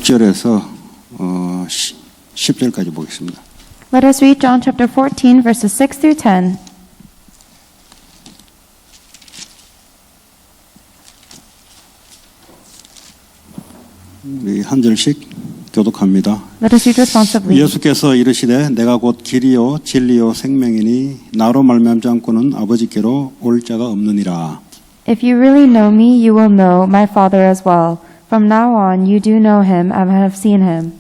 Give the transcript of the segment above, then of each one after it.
6절에서 10절까지 보겠습니다. Let us read John chapter 14, verses 6 through 10. 우리 한 절씩 교독합니다. Let us read responsibly. 예수께서 이르시되 내가 곧 길이요 진리요 생명이니 나로 말미암지 않고는 아버지께로 올 자가 없느니라. If you really know me, you will know my Father as well. From now on, you do know him and have seen him.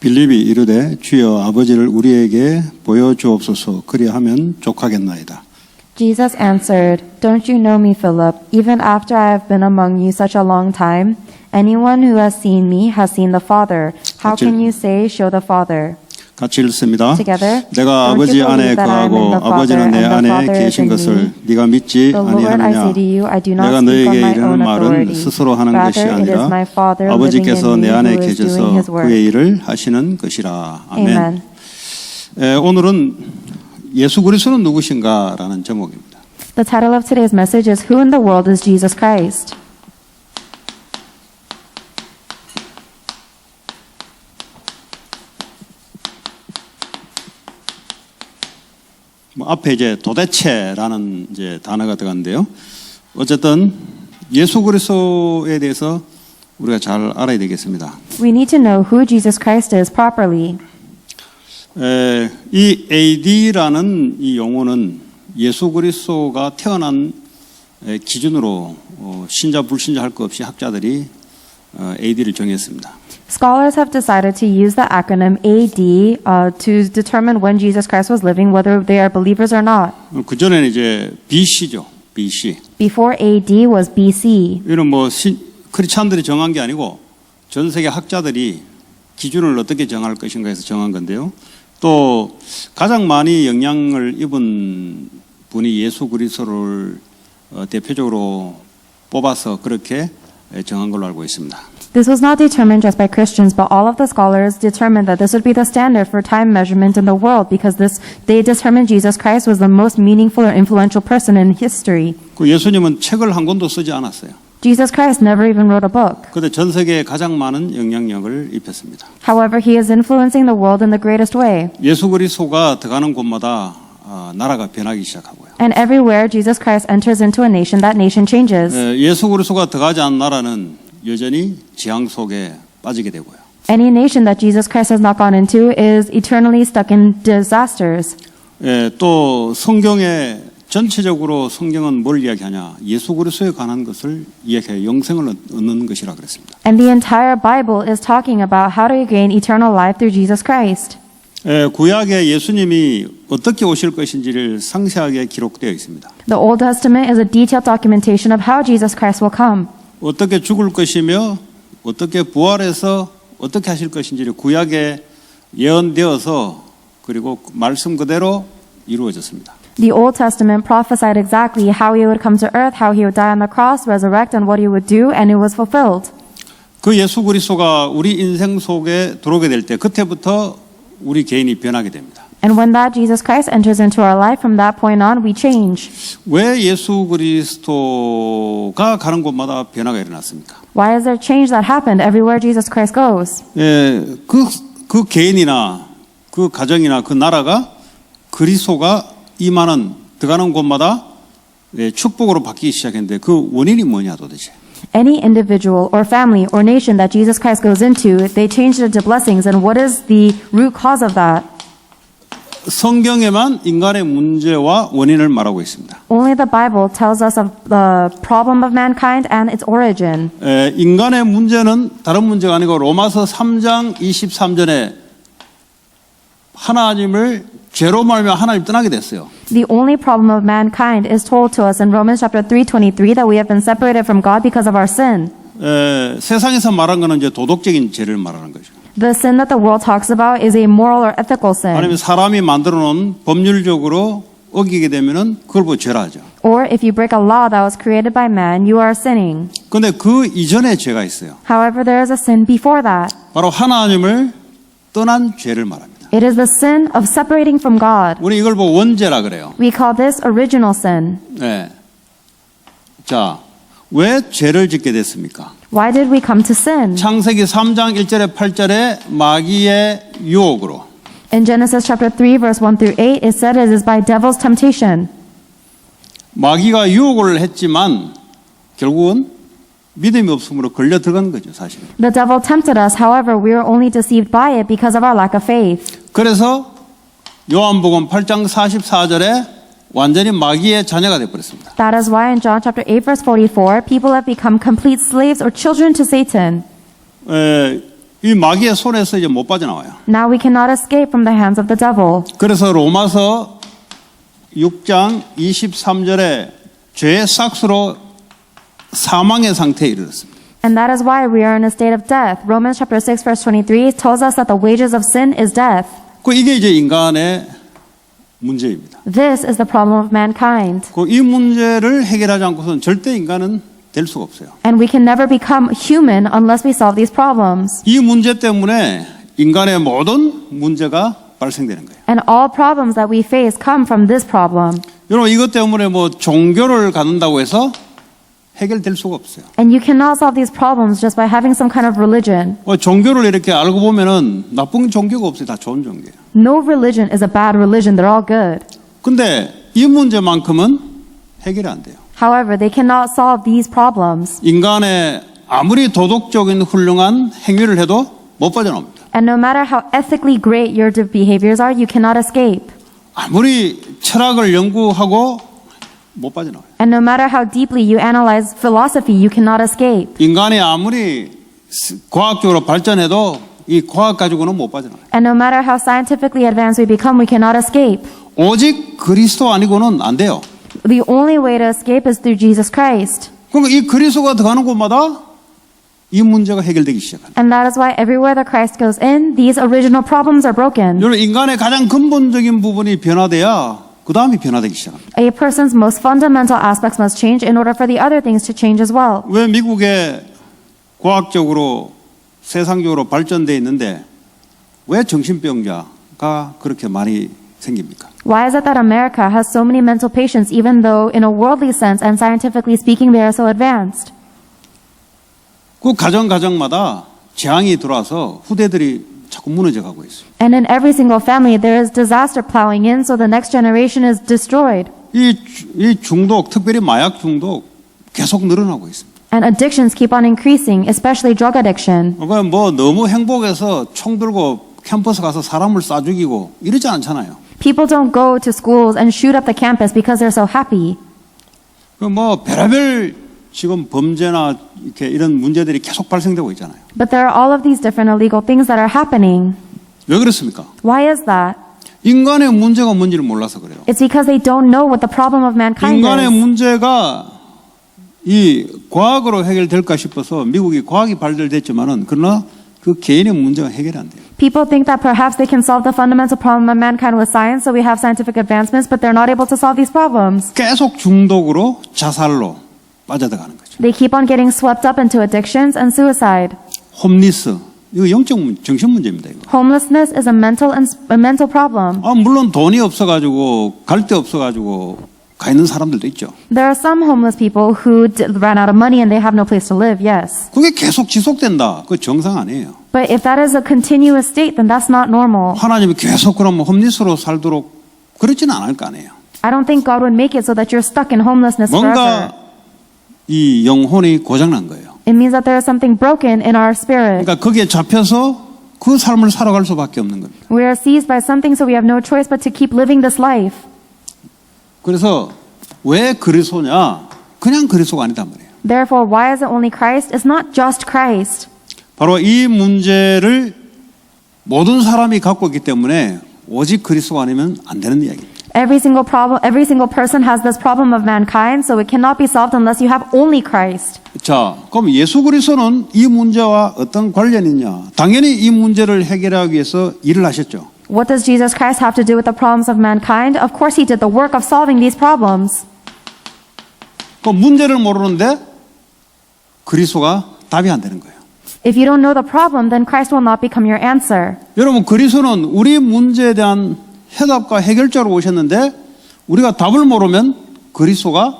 빌립이 이르되 주여 아버지를 우리에게 보여주옵소서 그리하면 족하겠나이다. Jesus answered, Don't you know me, Philip? Even after I have been among you such a long time, anyone who has seen me has seen the Father. How can you say, Show the Father? 같이 읽습니다. Together. 내가 Don't 아버지 you 안에 believe that I am in 거하고 the Father 아버지는 내 and the 안에 Father is 계신 in 것을 me? 네가 믿지 The Lord, I 아니하느냐. say to you, I do not 내가 speak 너에게 on my 이르는 own 말은 authority. 스스로 하는 것이 Rather, it is 아니라 my Father living 아버지께서 in 내 me 안에 who is doing 계셔서 his work. 그의 일을 하시는 것이라. 아멘. Amen. 오늘은 예수 그리스도는 누구신가라는 제목입니다. The title of today's message is Who in the World is Jesus Christ? 앞에 이제 도대체라는 이제 단어가 들어갔는데요. 어쨌든 예수 그리스도에 대해서 우리가 잘 알아야 되겠습니다. We need to know who Jesus Christ is properly. 이 AD라는 이 용어는 예수 그리스도가 태어난 기준으로 신자 불신자 할 것 없이 학자들이 AD를 정했습니다. Scholars have decided to use the acronym AD to determine when Jesus Christ was living, whether they are believers or not. 그 전에는 이제 BC죠. BC. Before AD was BC. 이는 뭐 크리스찬들이 정한 게 아니고 전 세계 학자들이 기준을 어떻게 정할 것인가 해서 정한 건데요. 또 가장 많이 영향을 입은 분이 예수 그리스도를 대표적으로 뽑아서 그렇게 정한 걸로 알고 있습니다. This was not determined just by Christians, but all of the scholars determined that this would be the standard for time measurement in the world because they determined Jesus Christ was the most meaningful or influential person in history. 그 예수님은 책을 한 권도 쓰지 않았어요. Jesus Christ never even wrote a book. 그런데 전 세계에 가장 많은 영향력을 입혔습니다. However, he is influencing the world in the greatest way. 예수 그리스도가 들어가는 곳마다 나라가 변하기 시작하고요. And everywhere Jesus Christ enters into a nation, that nation changes. 예수 그리스도가 들어가지 않은 나라는 여전히 재앙 속에 빠지게 되고요. Any nation that Jesus Christ has not gone into is eternally stuck in disasters. 또 성경에 전체적으로 성경은 뭘 이야기하냐? 예수 그리스도에 관한 것을 이야기해 영생을 얻는 것이라 그랬습니다. And the entire Bible is talking about how to gain eternal life through Jesus Christ. 구약에 예수님이 어떻게 오실 것인지를 상세하게 기록되어 있습니다. The Old Testament is a detailed documentation of how Jesus Christ will come. 어떻게 죽을 것이며 어떻게 부활해서 어떻게 하실 것인지를 구약에 예언되어서 그리고 말씀 그대로 이루어졌습니다. The Old Testament prophesied exactly how he would come to earth, how he would die on the cross, resurrect, and what he would do, and it was fulfilled. 그 예수 그리스도가 우리 인생 속에 들어오게 될 때 그때부터 우리 개인이 변하게 됩니다. And when that Jesus Christ enters into our life, from that point on, we change. 왜 예수 그리스도가 가는 곳마다 변화가 일어났습니까? Why is there change that happened everywhere Jesus Christ goes? 그 개인이나 그 가정이나 그 나라가 그리스도가 임하는 들어가는 곳마다 축복으로 바뀌기 시작했는데 그 원인이 뭐냐 도대체? Any individual or family or nation that Jesus Christ goes into, they change into blessings. And what is the root cause of that? 성경에만 인간의 문제와 원인을 말하고 있습니다. Only the Bible tells us of the problem of mankind and its origin. 인간의 문제는 다른 문제가 아니고 로마서 3장 23절에 하나님을 죄로 말며 하나님 떠나게 됐어요. The only problem of mankind is told to us in Romans chapter 3:23 that we have been separated from God because of our sin. 세상에서 말한 거는 이제 도덕적인 죄를 말하는 거죠. The sin that the world talks about is a moral or ethical sin. 아니면 사람이 만들어 놓은 법률적으로 어기게 되면은 그걸 보고 죄라죠. Or if you break a law that was created by man, you are sinning. 근데 그 이전에 죄가 있어요. However, there is a sin before that. 바로 하나님을 떠난 죄를 말합니다. It is the sin of separating from God. 우리 이걸 보고 원죄라 그래요. We call this original sin. 네. 자, 왜 죄를 짓게 됐습니까? Why did we come to sin? 창세기 3장 1절에 8절에 마귀의 유혹으로. In Genesis chapter 3, verse 1 through 8, it said it is by devil's temptation. 마귀가 유혹을 했지만 결국은 믿음이 없음으로 걸려 들어간 거죠, 사실. The devil tempted us, however, we were only deceived by it because of our lack of faith. 그래서 요한복음 8장 44절에 완전히 마귀의 자녀가 되어버렸습니다. That is why in John chapter 8, verse 44, people have become complete slaves or children to Satan. 이 마귀의 손에서 이제 못 빠져나와요. Now we cannot escape from the hands of the devil. 그래서 로마서 6장 23절에 죄의 싹수로 사망의 상태에 이르렀습니다. And that is why we are in a state of death. Romans chapter 6, verse 23 tells us that the wages of sin is death. 이게 이제 인간의 문제입니다. This is the problem of mankind. 이 문제를 해결하지 않고서는 절대 인간은 될 수가 없어요. And we can never become human unless we solve these problems. 이 문제 때문에 인간의 모든 문제가 발생되는 거예요. And all problems that we face come from this problem. 여러분 이것 때문에 뭐 종교를 갖는다고 해서 해결될 수가 없어요. And you cannot solve these problems just by having some kind of religion. 종교를 이렇게 알고 보면은 나쁜 종교가 없어요. 다 좋은 종교예요. No religion is a bad religion. They're all good. 근데 이 문제만큼은 해결이 안 돼요. However, they cannot solve these problems. 인간의 아무리 도덕적인 훌륭한 행위를 해도 못 빠져나옵니다. And no matter how ethically great your behaviors are, you cannot escape. 아무리 철학을 연구하고 못 빠져나와요. And no matter how deeply you analyze philosophy, you cannot escape. 인간이 아무리 과학적으로 발전해도 이 과학 가지고는 못 빠져나와요. And no matter how scientifically advanced we become, we cannot escape. 오직 그리스도 아니고는 안 돼요. The only way to escape is through Jesus Christ. 그러니까 이 그리스도가 들어가는 곳마다 이 문제가 해결되기 시작합니다. And that is why everywhere that Christ goes in, these original problems are broken. 여러분 인간의 가장 근본적인 부분이 변화돼야 그 다음이 변화되기 시작합니다. A person's most fundamental aspects must change in order for the other things to change as well. 왜 미국에 과학적으로 세상적으로 발전돼 있는데 왜 정신병자가 그렇게 많이 생깁니까? Why is it that America has so many mental patients even though in a worldly sense and scientifically speaking they are so advanced? 그 가정마다 재앙이 들어와서 후대들이 자꾸 무너져 가고 있어요. And in every single family there is disaster plowing in so the next generation is destroyed. 이 중독, 특별히 마약 중독 계속 늘어나고 있습니다. And addictions keep on increasing, especially drug addiction. 그러니까 뭐 너무 행복해서 총 들고 캠퍼스 가서 사람을 쏴 죽이고 이러지 않잖아요. People don't go to schools and shoot up the campus because they're so happy. 뭐 별의별 지금 범죄나 이렇게 이런 문제들이 계속 발생되고 있잖아요. But there are all of these different illegal things that are happening. 왜 그렇습니까? Why is that? 인간의 문제가 뭔지를 몰라서 그래요. It's because they don't know what the problem of mankind 인간의 is. 문제가 이 과학으로 해결될까 싶어서 미국이 과학이 발달됐지만은 그러나 그 개인의 문제가 해결이 안 돼요. People think that perhaps they can solve the fundamental problem of mankind with science, so we have scientific advancements, but they're not able to solve these problems. 계속 중독으로 자살로 빠져들어가는 거죠. They keep on getting swept up into addictions and suicide. 홈리스 이거 영적 정신 문제입니다. 이거. Homelessness is a mental problem. 물론 돈이 없어가지고 갈 데 없어가지고 가 있는 사람들도 있죠. There are some homeless people who ran out of money and they have no place to live, yes. 그게 계속 지속된다. 그 정상 아니에요. But if that is a continuous state, then that's not normal. 하나님이 계속 그러면 홈리스로 살도록 그러지는 않을 거 아니에요. I don't think God would make it so that you're stuck in homelessness forever. 뭔가 이 영혼이 고장난 거예요. It means that there is something broken in our spirit. 그러니까 거기에 잡혀서 그 삶을 살아갈 수밖에 없는 겁니다. We are seized by something, so we have no choice but to keep living this life. 그래서 왜 그리스도냐? 그냥 그리스도가 아니단 말이에요. Therefore, why is it only Christ? It's not just Christ. 바로 이 문제를 모든 사람이 갖고 있기 때문에 오직 그리스도가 아니면 안 되는 이야기입니다. Every single person has this problem of mankind, so it cannot be solved unless you have only Christ. 자, 그럼 예수 그리스도는 이 문제와 어떤 관련이 있냐? 당연히 이 문제를 해결하기 위해서 일을 하셨죠. What does Jesus Christ have to do with the problems of mankind? Of course, he did the work of solving these problems. 그 문제를 모르는데 그리스도가 답이 안 되는 거예요. If you don't know the problem, then Christ will not become your answer. 여러분, 그리스도는 우리 문제에 대한 해답과 해결자로 오셨는데 우리가 답을 모르면 그리스도가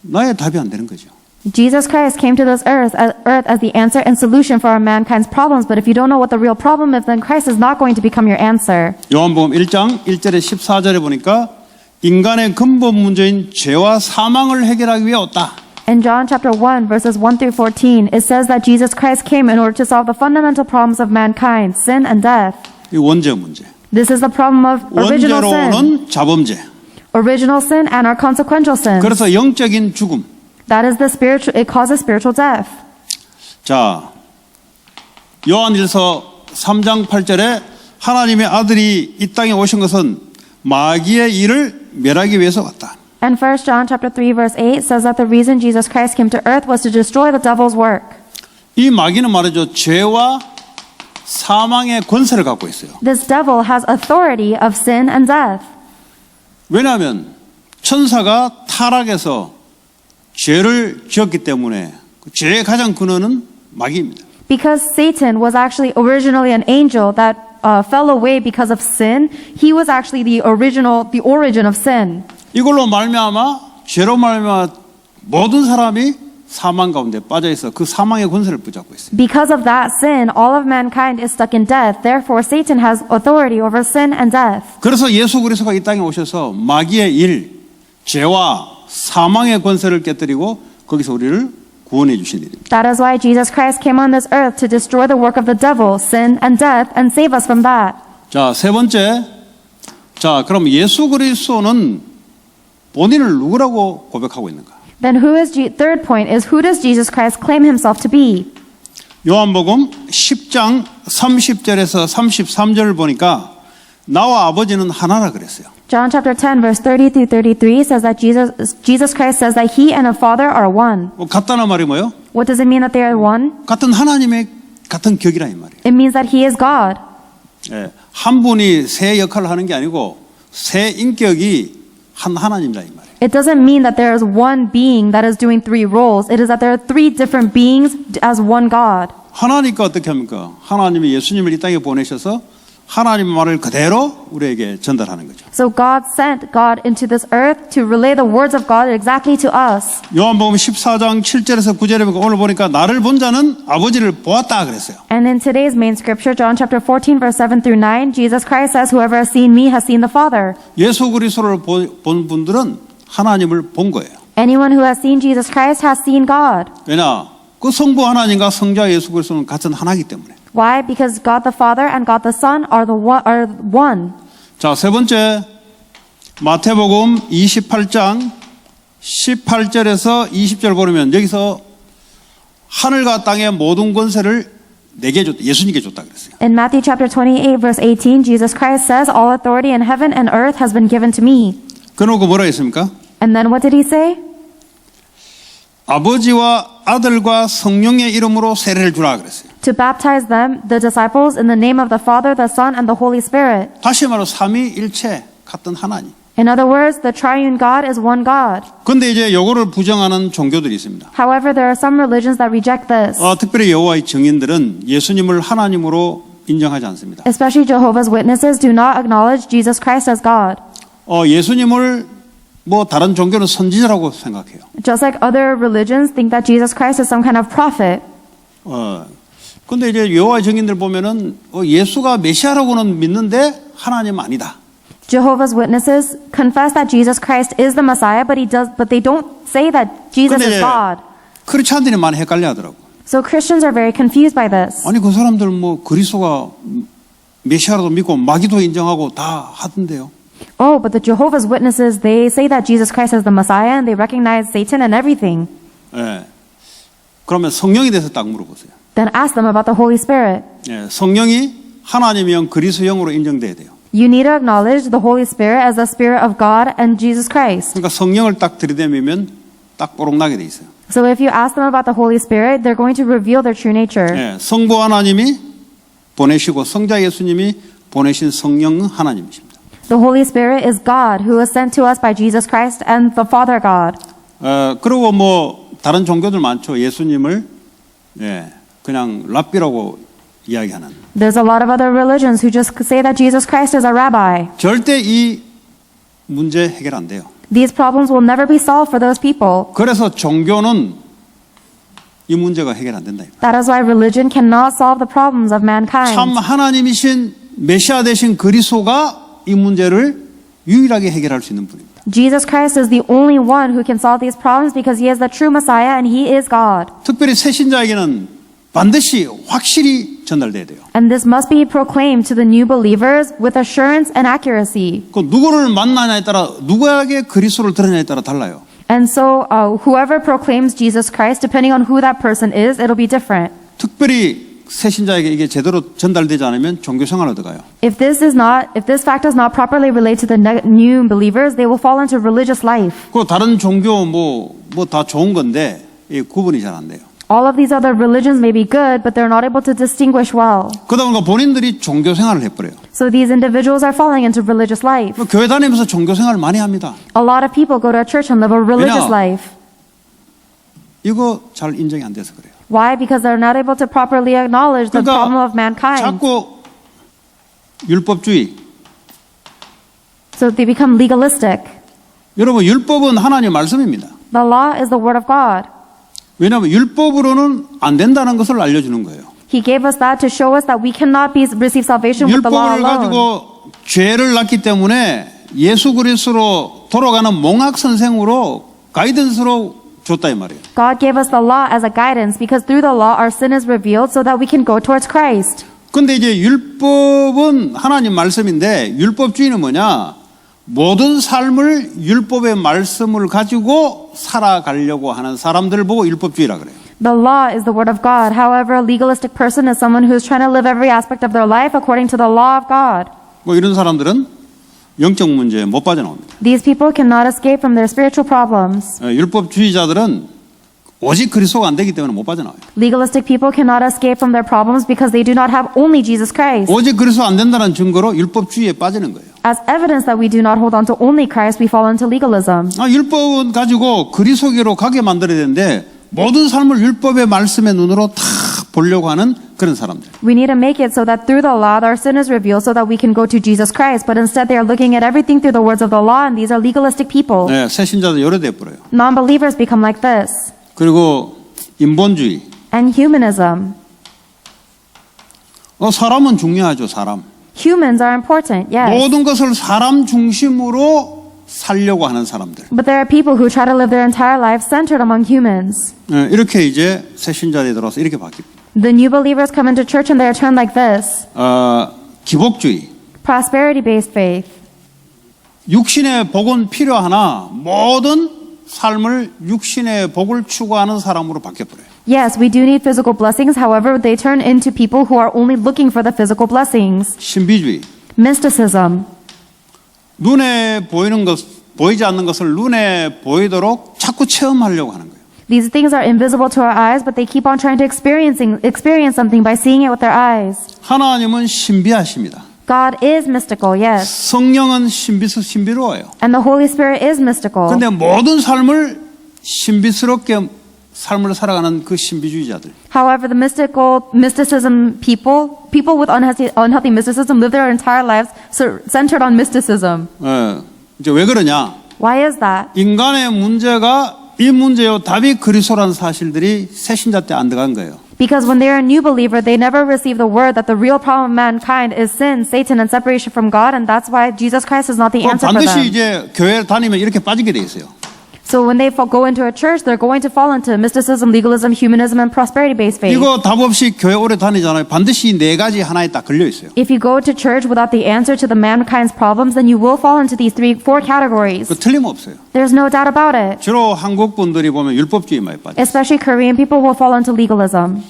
나의 답이 안 되는 거죠. Jesus Christ came to this earth as the answer and solution for our mankind's problems. But if you don't know what the real problem is, then Christ is not going to become your answer. 요한복음 1장 1절에 14절에 보니까 인간의 근본 문제인 죄와 사망을 해결하기 위해 왔다. In John chapter 1, verses 1 through 14, it says that Jesus Christ came in order to solve the fundamental problems of mankind, sin and death. 이 원죄 문제. This is the problem of original 원죄로 sin. 오는 자범죄. Original sin and our consequential sin. 그래서 영적인 죽음. That is it causes spiritual death. 자, 요한일서 3장 8절에 하나님의 아들이 이 땅에 오신 것은 마귀의 일을 멸하기 위해서 왔다. And 1 John chapter 3 verse 8 says that the reason Jesus Christ came to earth was to destroy the devil's work. 이 마귀는 말이죠. 죄와 사망의 권세를 갖고 있어요. This devil has authority of sin and death. 왜냐하면 천사가 타락해서 죄를 지었기 때문에 그 죄의 가장 근원은 마귀입니다. Because Satan was actually originally an angel that fell away because of sin, he was actually the origin of sin. 이걸로 말미암아 죄로 말미암아 모든 사람이 사망 가운데 빠져 있어 그 사망의 권세를 붙잡고 있어요. Because of that sin, all of mankind is stuck in death. Therefore, Satan has authority over sin and death. 그래서 예수 그리스도가 이 땅에 오셔서 마귀의 일, 죄와 사망의 권세를 깨뜨리고 거기서 우리를 구원해 주신 일입니다. That is why Jesus Christ came on this earth to destroy the work of the devil, sin and death, and save us from that. 자, 세 번째. 자, 그럼 예수 그리스도는 본인을 누구라고 고백하고 있는가? Then third point is, who does Jesus Christ claim himself to be? 요한복음 10장 30절에서 33절을 보니까 나와 아버지는 하나라 그랬어요. John chapter 10 verse 30 through 33 says that Jesus Christ says that he and the Father are one. 같다는 말이 뭐예요? What does it mean that they are one? 같은 하나님의 같은 격이라 이 말이에요. It means that he is God. 예, 한 분이 세 역할을 하는 게 아니고 세 인격이 한 하나님이라 이 말이에요. It doesn't mean that there is one being that is doing three roles. It is that there are three different beings as one God. 하나니까 어떻게 합니까? 하나님이 예수님을 이 땅에 보내셔서 하나님의 말을 그대로 우리에게 전달하는 거죠. So God sent God into this earth to relay the words of God exactly to us. 요한복음 14장 7절에서 9절에 보니까 오늘 보니까 나를 본 자는 아버지를 보았다 그랬어요. And in today's main scripture, John chapter 14 verse 7 through 9, Jesus Christ says, whoever has seen me has seen the Father. 예수 그리스도를 본 분들은 하나님을 본 거예요. Anyone who has seen Jesus Christ has seen God. 왜냐? 그 성부 하나님과 성자 예수 그리스도는 같은 하나이기 때문에. Why? Because God the Father and God the Son are one. 자, 세 번째 마태복음 28장 18절에서 20절 보면 여기서 하늘과 땅의 모든 권세를 내게 줬다. 예수님께 줬다 그랬어요. In Matthew chapter 28 verse 18, Jesus Christ says, all authority in heaven and earth has been given to me. 그러고 뭐라 했습니까? And then what did he say? 아버지와 아들과 성령의 이름으로 세례를 주라 그랬어요. To baptize them, the disciples, in the name of the Father, the Son, and the Holy Spirit. 다시 말로 삼위일체 같은 하나님. In other words, the triune God is one God. 근데 이제 요거를 부정하는 종교들이 있습니다. However, there are some religions that reject this. 특별히 여호와의 증인들은 예수님을 하나님으로 인정하지 않습니다. Especially Jehovah's Witnesses do not acknowledge Jesus Christ as God. 예수님을 다른 종교는 선지자라고 생각해요. Just like other religions think that Jesus Christ is some kind of prophet. 근데 이제 여호와의 증인들 보면은 예수가 메시아라고는 믿는데 하나님 아니다. Jehovah's Witnesses confess that Jesus Christ is the Messiah, but they don't say that Jesus is God. 크리스찬들이 많이 헷갈려하더라고. So Christians are very confused by this. 아니 그 사람들 그리스도가 메시아라도 믿고 마귀도 인정하고 다 하던데요. Oh, but the Jehovah's Witnesses, they say that Jesus Christ is the Messiah and they recognize Satan and everything. 예. 그러면 성령에 대해서 딱 물어보세요. Then ask them about the Holy Spirit. 예, 성령이 하나님의 영, 그리스도의 영으로 인정돼야 돼요. You need to acknowledge the Holy Spirit as the Spirit of God and Jesus Christ. 그러니까 성령을 딱 들이대면 딱 뽀록나게 돼 있어요. So if you ask them about the Holy Spirit, they're going to reveal their true nature. 예, 성부 하나님이 보내시고 성자 예수님이 보내신 성령 하나님이십니다. The Holy Spirit is God who was sent to us by Jesus Christ and the Father God. 그리고 다른 종교들 많죠. 예수님을 그냥 랍비라고 이야기하는. There's a lot of other religions who just say that Jesus Christ is a rabbi. 절대 이 문제 해결 안 돼요. These problems will never be solved for those people. 그래서 종교는 이 문제가 해결 안 된다. That is why religion cannot solve the problems of mankind. 참 하나님이신 메시아 되신 그리스도가 이 문제를 유일하게 해결할 수 있는 분입니다. Jesus Christ is the only one who can solve these problems because he is the true Messiah and he is God. 특별히 새신자에게는 반드시 확실히 전달돼야 돼요. And this must be proclaimed to the new believers with assurance and accuracy. 그 누구를 만나냐에 따라 누구에게 그리스도를 들으냐에 따라 달라요. And so whoever proclaims Jesus Christ, depending on who that person is, it'll be different. 특별히 새신자에게 이게 제대로 전달되지 않으면 종교 생활로 들어가요. If this fact does not properly relate to the new believers, they will fall into religious life. 그 다른 종교 뭐 다 좋은 건데 이 구분이 잘 안 돼요. All of these other religions may be good, but they're not able to distinguish well. 그러다 보니까 본인들이 종교 생활을 해버려요. So these individuals are falling into religious life. 교회 다니면서 종교 생활을 많이 합니다. A lot of people go to a church and live a religious 왜냐? life. 이거 잘 인정이 안 돼서 그래요. Why? Because they're not able to properly acknowledge the problem of mankind. 자꾸 율법주의. So they become legalistic. 여러분 율법은 하나님의 말씀입니다. The law is the word of God. 왜냐하면 율법으로는 안 된다는 것을 알려주는 거예요. He gave us that to show us that we cannot receive salvation with the law 율법을 alone. 가지고 죄를 낳기 때문에 예수 그리스도로 돌아가는 몽학 선생으로 가이던스로 줬다 이 말이에요. God gave us the law as a guidance because through the law our sin is revealed so that we can go towards Christ. 근데 이제 율법은 하나님 말씀인데 율법주의는 뭐냐? 모든 삶을 율법의 말씀을 가지고 살아가려고 하는 사람들을 보고 율법주의라 그래요. The law is the word of God. However, a legalistic person is someone who is trying to live every aspect of their life according to the law of God. 뭐 이런 사람들은 영적 문제에 못 빠져나옵니다. These people cannot escape from their spiritual problems. 율법주의자들은 오직 그리스도가 안 되기 때문에 못 빠져나와요. Legalistic people cannot escape from their problems because they do not have only Jesus Christ. 오직 그리스도 안 된다는 증거로 율법주의에 빠지는 거예요. As evidence that we do not hold on to only Christ, we fall into legalism. 율법은 가지고 그리스도계로 가게 만들어야 되는데 모든 삶을 율법의 말씀의 눈으로 다 보려고 하는 그런 사람들. We need to make it so that through the law our sin is revealed so that we can go to Jesus Christ. But instead they are looking at everything through the words of the law, and these are legalistic people. 네, 새신자도 요래돼 버려요. Non-believers become like this. 그리고 인본주의. And humanism. 사람은 중요하죠, 사람. Humans are important, yes. 모든 것을 사람 중심으로 살려고 하는 사람들. But there are people who try to live their entire life centered among humans. 네, 이렇게 이제 새신자들이 들어와서 이렇게 바뀝니다. The new believers come into church and they are turned like this. 기복주의. Prosperity-based faith. 육신의 복은 필요하나 모든 삶을 육신의 복을 추구하는 사람으로 바뀌어버려요. Yes, we do need physical blessings. However, they turn into people who are only looking for the physical blessings. 신비주의. Mysticism. 눈에 보이는 것, 보이지 않는 것을 눈에 보이도록 자꾸 체험하려고 하는 거예요. These things are invisible to our eyes, but they keep on trying to experience something by seeing it with their eyes. 하나님은 신비하십니다. God is mystical, yes. 성령은 신비로워요. And the Holy Spirit is mystical. 그런데 모든 삶을 신비스럽게 삶을 살아가는 그 신비주의자들. However, the mysticism people with unhealthy mysticism live their entire lives centered on mysticism. 이제 왜 그러냐? Why is that? 인간의 문제가 이 문제요 답이 그리스도라는 사실들이 새신자 때 안 들어간 거예요. Because when they are a new believer, they never receive the word that the real problem of mankind is sin, Satan, and separation from God, and that's why Jesus Christ is not the answer for 반드시 them. 이제 교회 다니면 이렇게 빠지게 돼 있어요. So when they go into a church, they're going to fall into mysticism, legalism, humanism, and prosperity-based faith. 이거 답 없이 교회 오래 다니잖아요. 반드시 이 네 가지 하나에 딱 걸려 있어요. If you go to church without the answer to the mankind's problems, then you will fall into these 4 categories. 그 틀림없어요. There's no doubt about it. 주로 한국 분들이 보면 율법주의 많이 빠져. Especially Korean people will fall into legalism.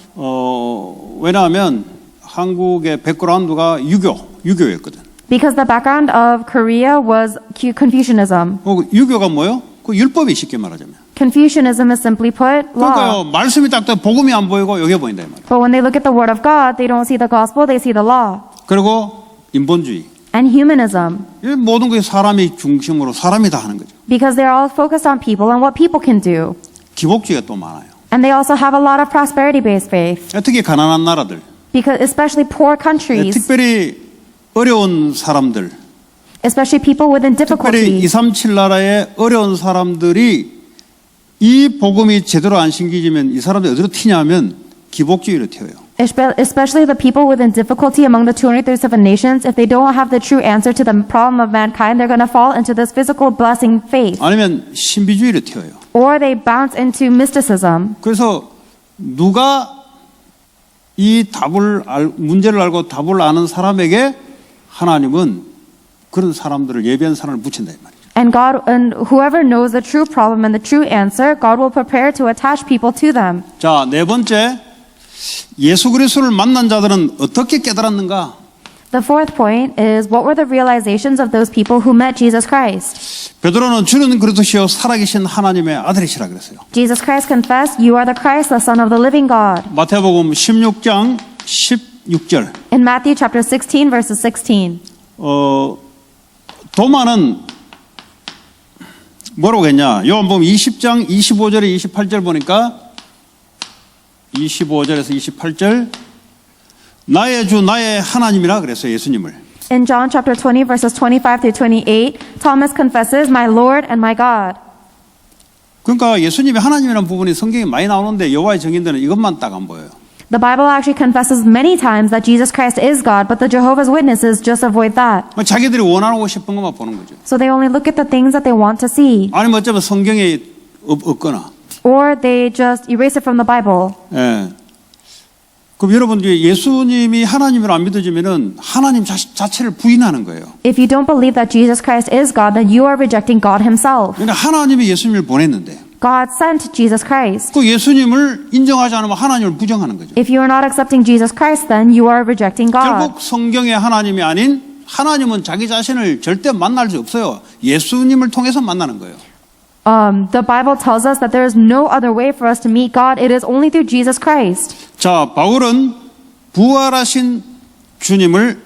왜냐하면 한국의 백그라운드가 유교였거든. Because the background of Korea was Confucianism. 유교가 뭐요? 그 율법이 쉽게 말하자면. Confucianism is simply put law. 그러니까요, 말씀이 딱 복음이 안 보이고 여기 보인다 이 말이에요. But when they look at the word of God, they don't see the gospel, they see the law. 그리고 인본주의. And humanism. 이 모든 게 사람이 중심으로 사람이 다 하는 거죠. Because they're all focused on people and what people can do. 기복주의가 또 많아요. And they also have a lot of prosperity-based faith. 특히 가난한 나라들. Because especially poor countries, 특별히 어려운 사람들. especially people within 특별히 difficulty. 237 나라의 어려운 사람들이 이 복음이 제대로 안 심겨지면 이 사람들이 어디로 튀냐면 기복주의로 튀어요. Especially the people within difficulty among the 237 nations, if they don't have the true answer to the problem of mankind, they're going to fall into this physical blessing faith. 아니면 신비주의로 튀어요. Or they bounce into mysticism. 그래서 누가 이 문제를 알고 답을 아는 사람에게 하나님은 그런 사람들을 예비한 사람을 붙인다 이 말이에요. And whoever knows the true problem and the true answer, God will prepare to attach people to them. 자, 네 번째, 예수 그리스도를 만난 자들은 어떻게 깨달았는가? The fourth point is, what were the realizations of those people who met Jesus Christ? 베드로는 주는 그리스도시요 살아계신 하나님의 아들이시라 그랬어요. Jesus Christ confessed, "You are the Christ, the Son of the living God." 마태복음 16장 16절. In Matthew chapter 16, verses 16. 도마는 뭐라고 했냐? 요한복음 20장 25절에 28절 보니까 25절에서 28절 나의 주 나의 하나님이라 그랬어요. 예수님을. In John chapter 20, verses 25 through 28, Thomas confesses, "My Lord and my God." 그러니까 예수님이 하나님이라는 부분이 성경에 많이 나오는데 여호와의 증인들은 이것만 딱 안 보여요. The Bible actually confesses many times that Jesus Christ is God, but the Jehovah's Witnesses just avoid that. 자기들이 원하고 싶은 것만 보는 거죠. So they only look at the things that they want to see. 아니면 어쩌면 성경에 없거나. Or they just erase it from the Bible. 예. 그럼 여러분들이 예수님이 하나님을 안 믿어지면은 하나님 자체를 부인하는 거예요. If you don't believe that Jesus Christ is God, then you are rejecting God himself. 그러니까 하나님이 예수님을 보냈는데 God sent Jesus Christ. 그 예수님을 인정하지 않으면 하나님을 부정하는 거죠. If you are not accepting Jesus Christ, then you are rejecting God. 결국 성경의 하나님이 아닌 하나님은 자기 자신을 절대 만날 수 없어요. 예수님을 통해서 만나는 거예요. The Bible tells us that there is no other way for us to meet God. It is only through Jesus Christ. 자, 바울은 부활하신 주님을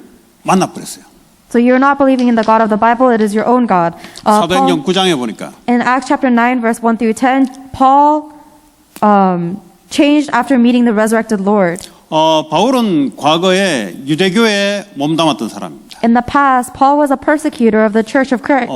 만나버렸어요. So you're not believing in the God of the Bible, it is your own God. 사도행전 9장에 보니까 In Acts chapter 9, verse 1 through 10, Paul changed after meeting the resurrected Lord. 바울은 과거에 유대교에 몸담았던 사람입니다. In the past, Paul was a persecutor of the Church of Christ.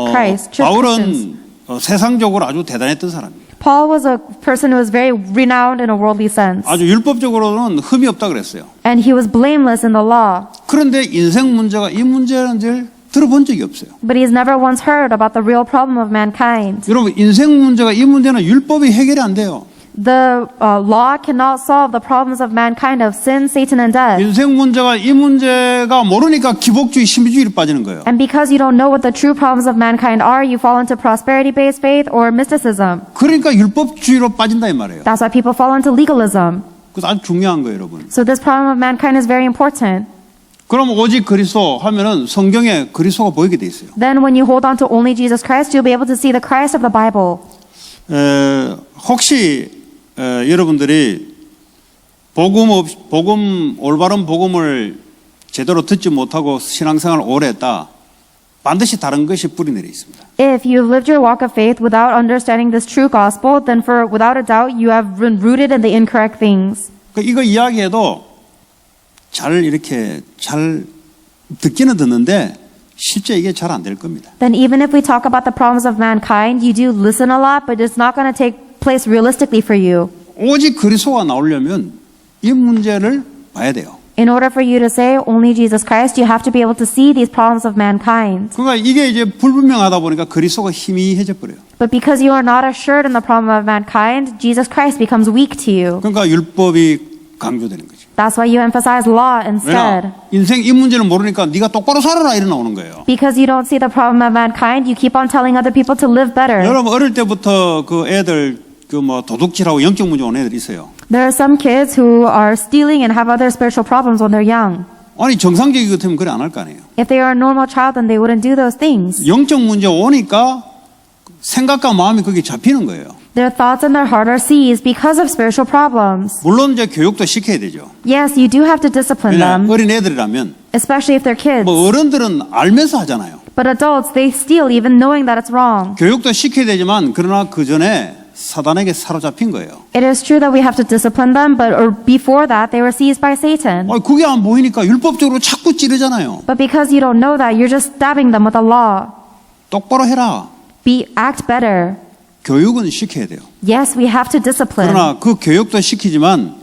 Church Christians. 바울은 세상적으로 아주 대단했던 사람입니다. Paul was a person who was very renowned in a worldly sense. 아주 율법적으로는 흠이 없다 그랬어요. And he was blameless in the law. 그런데 인생 문제가 이 문제라는 줄 들어본 적이 없어요. But he's never once heard about the real problem of mankind. 여러분 인생 문제가 이 문제는 율법이 해결이 안 돼요. The law cannot solve the problems of mankind of sin, Satan, and death. 인생 문제가 이 문제가 모르니까 기복주의, 신비주의로 빠지는 거예요. And because you don't know what the true problems of mankind are, you fall into prosperity-based faith or mysticism. 그러니까 율법주의로 빠진다 이 말이에요. That's why people fall into legalism. 그래서 아주 중요한 거예요, 여러분. So this problem of mankind is very important. 그럼 오직 그리스도 하면은 성경에 그리스도가 보이게 돼 있어요. Then when you hold on to only Jesus Christ, you'll be able to see the Christ of the Bible. 혹시 여러분들이 올바른 복음을 제대로 듣지 못하고 신앙생활을 오래 했다. 반드시 다른 것이 뿌리 내려 있습니다. If you've lived your walk of faith without understanding this true gospel, then without a doubt, you have been rooted in the incorrect things. 이거 이야기해도 이렇게 잘 듣기는 듣는데 실제 이게 잘 안 될 겁니다. Then even if we talk about the problems of mankind, you do listen a lot, but it's not going to take place realistically for you. 오직 그리스도가 나오려면 이 문제를 봐야 돼요. In order for you to say only Jesus Christ, you have to be able to see these problems of mankind. 그러니까 이게 이제 불분명하다 보니까 그리스도가 희미해져 버려요. But because you are not assured in the problem of mankind, Jesus Christ becomes weak to you. 그러니까 율법이 강조되는 거죠. That's why you emphasize law instead. 왜냐? 인생 이 문제를 모르니까 네가 똑바로 살아라 이래 나오는 거예요. Because you don't see the problem of mankind, you keep on telling other people to live better. 여러분 어릴 때부터 그 애들 도둑질하고 영적 문제 오는 애들 있어요. There are some kids who are stealing and have other spiritual problems when they're young. 아니 정상적이 같으면 그래 안 할 거 아니에요. If they are a normal child, then they wouldn't do those things. 영적 문제 오니까 생각과 마음이 거기 잡히는 거예요. Their thoughts and their heart are seized because of spiritual problems. 물론 이제 교육도 시켜야 되죠. Yes, you do have to discipline them, 어린 애들이라면 especially if they're kids. 어른들은 알면서 하잖아요. But adults, they steal even knowing that it's wrong. 교육도 시켜야 되지만 그러나 그 전에 사단에게 사로잡힌 거예요. It is true that we have to discipline them, but before that, they were seized by Satan. 그게 안 보이니까 율법적으로 자꾸 찌르잖아요. But because you don't know that, you're just stabbing them with the law. 똑바로 해라. Act better. 교육은 시켜야 돼요. Yes, we have to discipline. 그러나 그 교육도 시키지만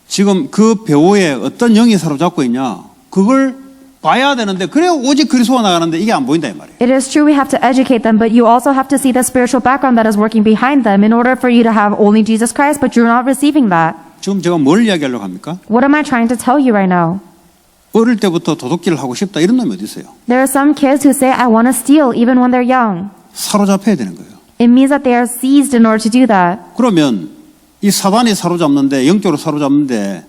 지금 그 배우에 어떤 영이 사로잡고 있냐 그걸 봐야 되는데 그래 오직 그리스도가 나가는데 이게 안 보인다 이 말이에요. It is true we have to educate them, but you also have to see the spiritual background that is working behind them in order for you to have only Jesus Christ, but you're not receiving that. 지금 제가 뭘 이야기하려고 합니까? What am I trying to tell you right now? 어릴 때부터 도둑질을 하고 싶다 이런 놈이 어디 있어요? There are some kids who say, I want to steal even when they're young. 사로잡혀야 되는 거예요. It means that they are seized in order to do that. 그러면 이 사단이 사로잡는데 영적으로 사로잡는데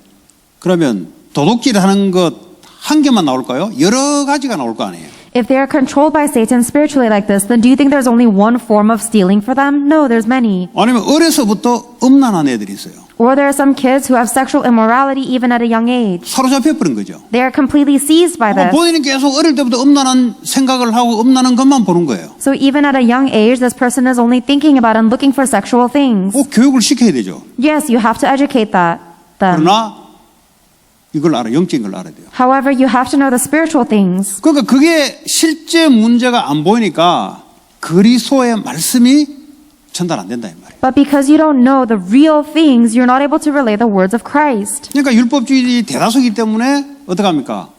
그러면 도둑질하는 것 한 개만 나올까요? 여러 가지가 나올 거 아니에요. If they are controlled by Satan spiritually like this, then do you think there's only one form of stealing for them? No, there's many. 아니면 어려서부터 음란한 애들이 있어요. Or there are some kids who have sexual immorality even at a young age. 사로잡혀 버린 거죠. They are completely seized by this. 본인이 계속 어릴 때부터 음란한 생각을 하고 음란한 것만 보는 거예요. So even at a young age, this person is only thinking about and looking for sexual things. 꼭 교육을 시켜야 되죠. Yes, you have to educate them. 그러나 이걸 알아, 영적인 걸 알아야 돼요. However, you have to know the spiritual things. 그러니까 그게 실제 문제가 안 보이니까 그리스도의 말씀이 전달 안 된다 이 말이에요. But because you don't know the real things, you're not able to relay the words of Christ. 그러니까 율법주의 대다수이기 때문에 어떡합니까?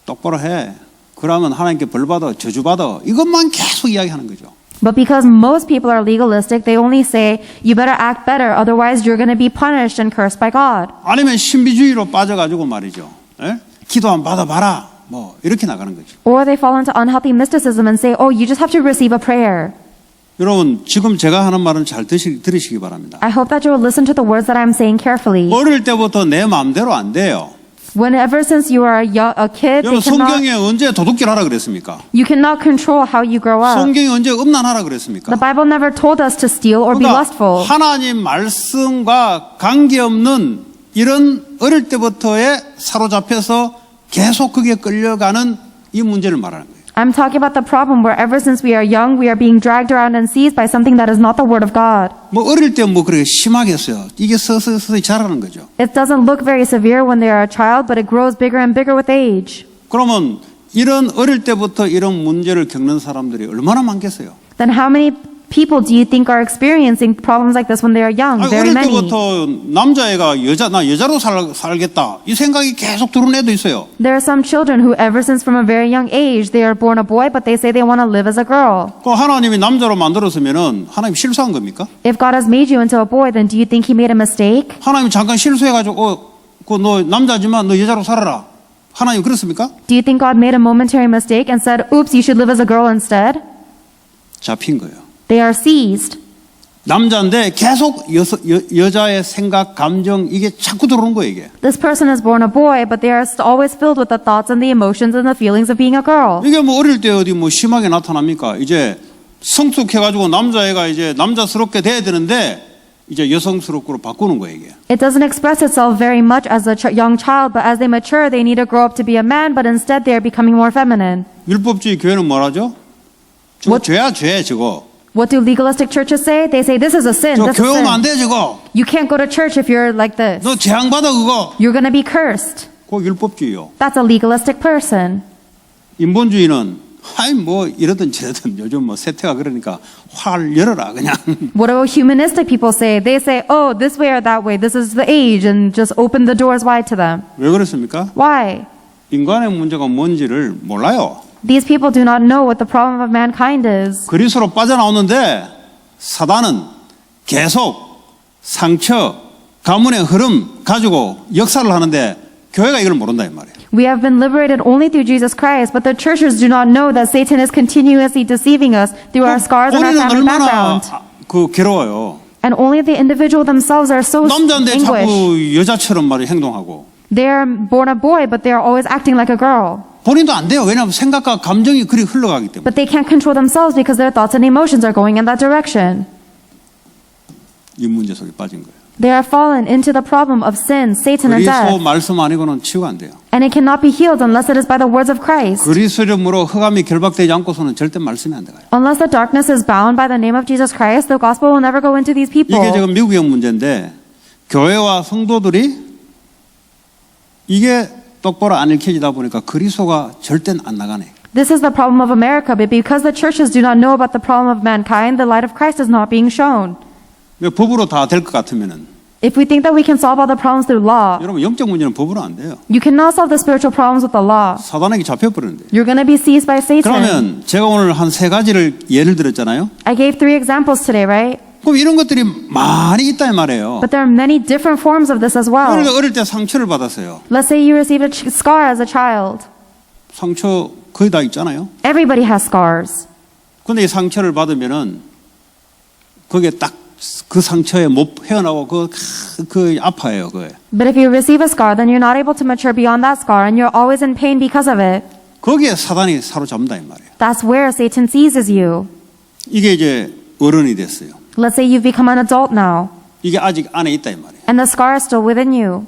똑바로 해. 그러면 하나님께 벌 받아, 저주 받아. 이것만 계속 이야기하는 거죠. But because most people are legalistic, they only say, you better act better, otherwise you're going to be punished and cursed by God. 아니면 신비주의로 빠져가지고 말이죠. 에? 기도 안 받아봐라. 뭐 이렇게 나가는 거죠. Or they fall into unhealthy mysticism and say, oh, you just have to receive a prayer. 여러분 지금 제가 하는 말은 잘 들으시기 바랍니다. I hope that you will listen to the words that I'm saying carefully. 어릴 때부터 내 마음대로 안 돼요. Whenever since you are a kid, 여러분 성경에 언제 도둑질하라 그랬습니까? you cannot control how you grow up. 성경이 언제 음란하라 그랬습니까? The Bible never told us to steal or be 그러니까 lustful. 하나님 말씀과 관계없는 이런 어릴 때부터의 사로잡혀서 계속 그게 끌려가는 이 문제를 말하는 거예요. I'm talking about the problem where ever since we are young, we are being dragged around and seized by something that is not the word of God. 뭐 어릴 때 뭐 그렇게 심하겠어요. 이게 서서히 자라는 거죠. It doesn't look very severe when they are a child, but it grows bigger and bigger with age. 그러면 이런 어릴 때부터 이런 문제를 겪는 사람들이 얼마나 많겠어요? Then how many people do you think are experiencing problems like this when they are young? 아니, Very 어릴 many. 때부터 남자애가 나 여자로 살겠다 이 생각이 계속 들어온 애도 있어요. There are some children who ever since from a very young age, they are born a boy, but they say they want to live as a girl. 그 하나님이 남자로 만들었으면은 하나님 실수한 겁니까? If God has made you into a boy, then do you think he made a mistake? 하나님 잠깐 실수해가지고 너 남자지만 너 여자로 살아라. 하나님 그렇습니까? Do you think God made a momentary mistake and said, oops, you should live as a girl instead? 잡힌 거예요. They are seized. 남자인데 계속 여자의 생각, 감정 이게 자꾸 들어오는 거예요 이게. This person is born a boy, but they are always filled with the thoughts and the emotions and the feelings of being a girl. 이게 뭐 어릴 때 어디 뭐 심하게 나타납니까? 이제 성숙해가지고 남자애가 이제 남자스럽게 돼야 되는데 이제 여성스럽고 바꾸는 거예요 이게. It doesn't express itself very much as a young child, but as they mature, they need to grow up to be a man, but instead they are becoming more feminine. 율법주의 교회는 뭐라죠? 저거 죄야 죄 저거. What do legalistic churches say? They say this is a sin. 저 This is 교회 오면 안 sin. 돼 저거. You can't go to church if you're like this. 너 재앙 받아 그거. You're going to be cursed. 그거 율법주의요. That's a legalistic person. 인본주의는 아이 뭐 이러든 저러든 요즘 뭐 세태가 그러니까 활 열어라 그냥. What do humanistic people say? They say, oh, this way or that way. This is the age, and just open the doors wide to them. 왜 그렇습니까? Why? 인간의 문제가 뭔지를 몰라요. These people do not know what the problem of mankind is. 그리스도로 빠져나오는데 사단은 계속 상처, 가문의 흐름 가지고 역사를 하는데 교회가 이걸 모른다 이 말이에요. We have been liberated only through Jesus Christ, but the churches do not know that Satan is continuously deceiving us through our scars and our 우리는 family 얼마나 background. 괴로워요. And only the individual themselves are so 남자인데 anguished. 자꾸 여자처럼 말이 행동하고 They are born a boy, but they are always acting like a girl. 본인도 안 돼요. 왜냐하면 생각과 감정이 그리 흘러가기 때문에. But they can't control themselves because their thoughts and emotions are going in that direction. 이 문제 속에 빠진 거예요. They are fallen into the problem of sin, Satan, and 그리스도 death. 말씀 아니고는 치유가 안 돼요. And it cannot be healed unless it is by the words of Christ. 그리스도 이름으로 흑암이 결박되지 않고서는 절대 말씀이 안 돼요. Unless the darkness is bound by the name of Jesus Christ, the gospel will never go into these people. 이게 지금 미국의 문제인데 교회와 성도들이 이게 똑바로 안 읽혀지다 보니까 그리스도가 절대 안 나가네. This is the problem of America, but because the churches do not know about the problem of mankind, the light of Christ is not being shown. 법으로 다 될 것 같으면은 If we think that we can solve all the problems through law, 여러분 영적 문제는 법으로 안 돼요. you cannot solve the spiritual problems with the law. 사단에게 잡혀버리는데. You're going to be seized by Satan. 그러면 제가 오늘 한 세 가지를 예를 들었잖아요. I gave 3 examples today, right? 그럼 이런 것들이 많이 있다 이 말이에요. But there are many different forms of this as well. 그러니까 어릴 때 상처를 받았어요. Let's say you received a scar as a child. 상처 거의 다 있잖아요. Everybody has scars. 근데 이 상처를 받으면은 그게 딱 그 상처에 못 헤어나고 그 아파요, 그게. But if you receive a scar, then you're not able to mature beyond that scar, and you're always in pain because of it. 거기에 사단이 사로잡는다 이 말이에요. That's where Satan seizes you. 이게 이제 어른이 됐어요. Let's say you've become an adult now, 이게 아직 안에 있다 이 말이에요. and the scar is still within you.